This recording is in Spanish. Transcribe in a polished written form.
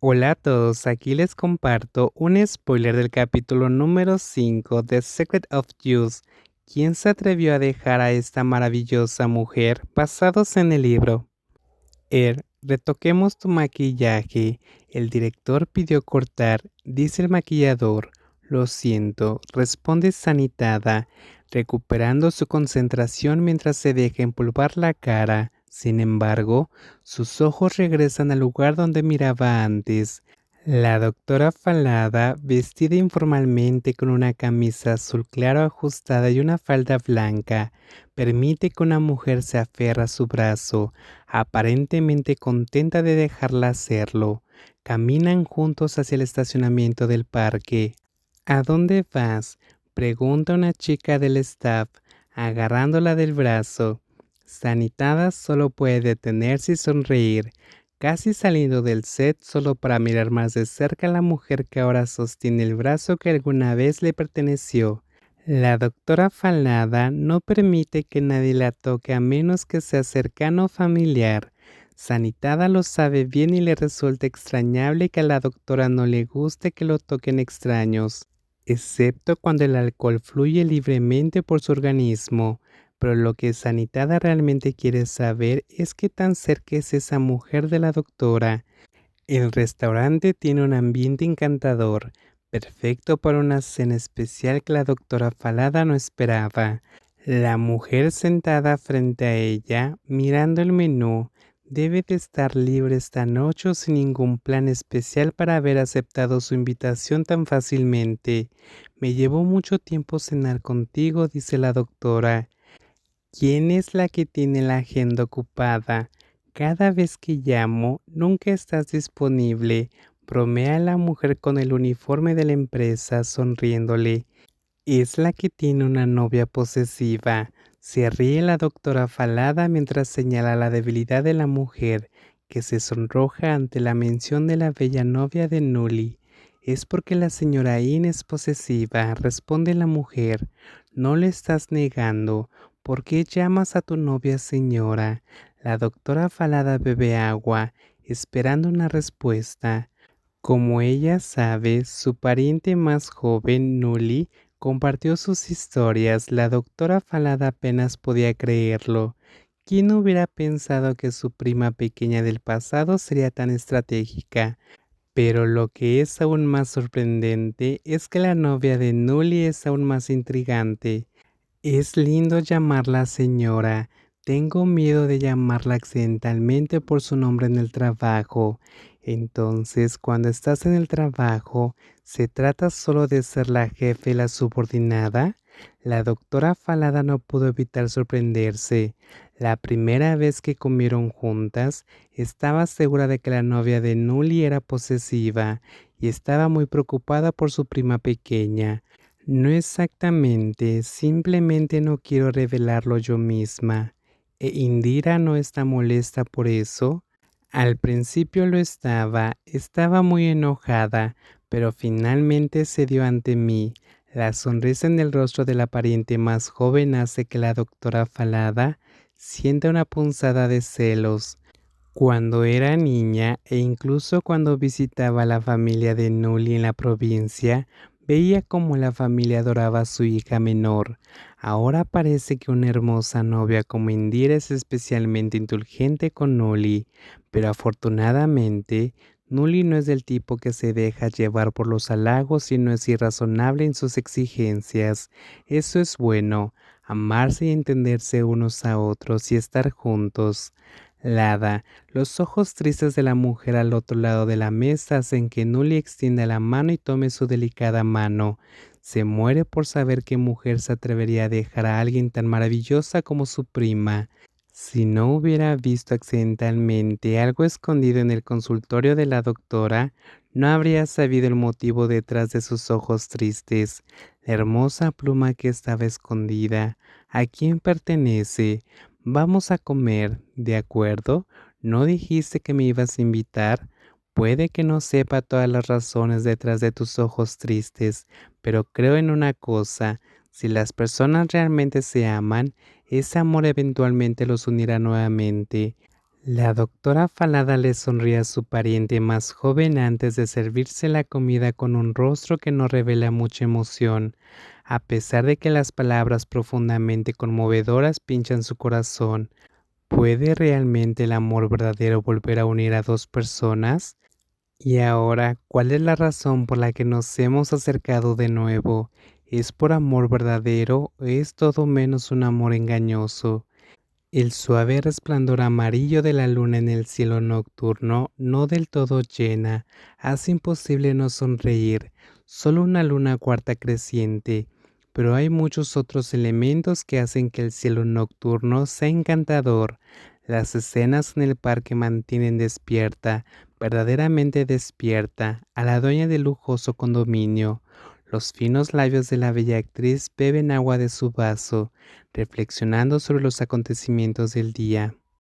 Hola a todos, aquí les comparto un spoiler del capítulo número 5 de Secret of Use. ¿Quién se atrevió a dejar a esta maravillosa mujer basados en el libro? Retoquemos tu maquillaje. El director pidió cortar, dice el maquillador. Lo siento, responde Sanitada, recuperando su concentración mientras se deja empolvar la cara. Sin embargo, sus ojos regresan al lugar donde miraba antes. La doctora Falada, vestida informalmente con una camisa azul claro ajustada y una falda blanca, permite que una mujer se aferre a su brazo, aparentemente contenta de dejarla hacerlo. Caminan juntos hacia el estacionamiento del parque. ¿A dónde vas?, pregunta una chica del staff, agarrándola del brazo. Sanitada solo puede detenerse y sonreír, casi saliendo del set solo para mirar más de cerca a la mujer que ahora sostiene el brazo que alguna vez le perteneció. La doctora Falada no permite que nadie la toque a menos que sea cercano o familiar. Sanitada lo sabe bien y le resulta extrañable que a la doctora no le guste que lo toquen extraños, excepto cuando el alcohol fluye libremente por su organismo. Pero lo que Sanitada realmente quiere saber es qué tan cerca es esa mujer de la doctora. El restaurante tiene un ambiente encantador, perfecto para una cena especial que la doctora Falada no esperaba. La mujer sentada frente a ella, mirando el menú, debe de estar libre esta noche o sin ningún plan especial para haber aceptado su invitación tan fácilmente. Me llevó mucho tiempo cenar contigo, dice la doctora. ¿Quién es la que tiene la agenda ocupada? Cada vez que llamo, nunca estás disponible, bromea la mujer con el uniforme de la empresa, sonriéndole. Es la que tiene una novia posesiva. Se ríe la doctora Falada mientras señala la debilidad de la mujer, que se sonroja ante la mención de la bella novia de Nully. Es porque la señora In es posesiva, responde la mujer. No le estás negando. ¿Por qué llamas a tu novia señora? La doctora Falada bebe agua, esperando una respuesta. Como ella sabe, su pariente más joven, Nully, compartió sus historias. La doctora Falada apenas podía creerlo. ¿Quién hubiera pensado que su prima pequeña del pasado sería tan estratégica? Pero lo que es aún más sorprendente es que la novia de Nully es aún más intrigante. Es lindo llamarla señora. Tengo miedo de llamarla accidentalmente por su nombre en el trabajo. Entonces, cuando estás en el trabajo, ¿se trata solo de ser la jefe y la subordinada? La doctora Falada no pudo evitar sorprenderse. La primera vez que comieron juntas, estaba segura de que la novia de Nully era posesiva y estaba muy preocupada por su prima pequeña. No exactamente, simplemente no quiero revelarlo yo misma. ¿E Indira no está molesta por eso? Al principio lo estaba muy enojada, pero finalmente cedió ante mí. La sonrisa en el rostro de la pariente más joven hace que la doctora Falada sienta una punzada de celos. Cuando era niña e incluso cuando visitaba a la familia de Nully en la provincia, veía cómo la familia adoraba a su hija menor. Ahora parece que una hermosa novia como Indira es especialmente indulgente con Nully, pero afortunadamente, Nully no es del tipo que se deja llevar por los halagos y no es irrazonable en sus exigencias. Eso es bueno, amarse y entenderse unos a otros y estar juntos. Lada, los ojos tristes de la mujer al otro lado de la mesa hacen que Nully extienda la mano y tome su delicada mano. Se muere por saber qué mujer se atrevería a dejar a alguien tan maravillosa como su prima. Si no hubiera visto accidentalmente algo escondido en el consultorio de la doctora, no habría sabido el motivo detrás de sus ojos tristes. La hermosa pluma que estaba escondida. ¿A quién pertenece? Vamos a comer, ¿de acuerdo? ¿No dijiste que me ibas a invitar? Puede que no sepa todas las razones detrás de tus ojos tristes, pero creo en una cosa. Si las personas realmente se aman, ese amor eventualmente los unirá nuevamente. La doctora Falada le sonríe a su pariente más joven antes de servirse la comida con un rostro que no revela mucha emoción, a pesar de que las palabras profundamente conmovedoras pinchan su corazón. ¿Puede realmente el amor verdadero volver a unir a dos personas? Y ahora, ¿cuál es la razón por la que nos hemos acercado de nuevo? ¿Es por amor verdadero o es todo menos un amor engañoso? El suave resplandor amarillo de la luna en el cielo nocturno, no del todo llena, hace imposible no sonreír. Solo una luna cuarta creciente, pero hay muchos otros elementos que hacen que el cielo nocturno sea encantador. Las escenas en el parque mantienen despierta, verdaderamente despierta, a la dueña del lujoso condominio. Los finos labios de la bella actriz beben agua de su vaso, reflexionando sobre los acontecimientos del día.